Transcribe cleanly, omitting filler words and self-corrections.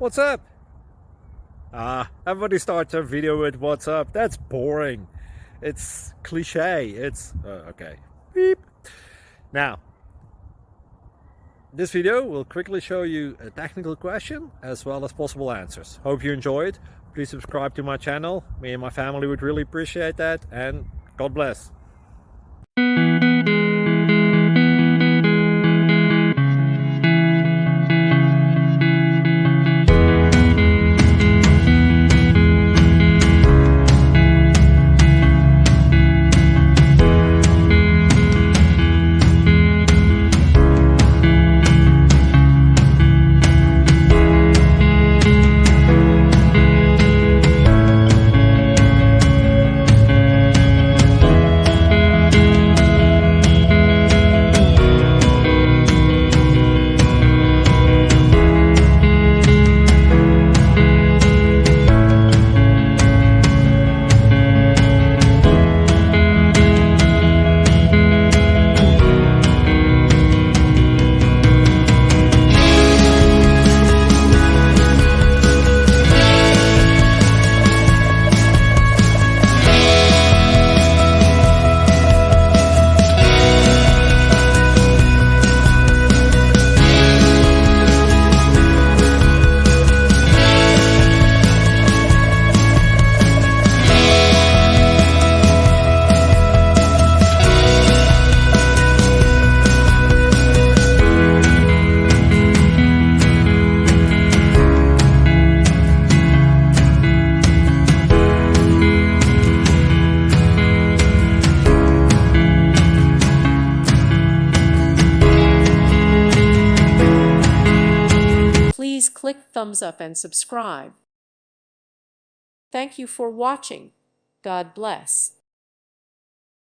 What's up? Everybody starts their video with what's up. That's boring. It's cliche. It's okay. Beep. Now, this video will quickly show you a technical question as well as possible answers. Hope you enjoyed. Please subscribe to my channel. Me and my family would really appreciate that, and God bless. Please click thumbs up and subscribe. Thank you for watching. God bless.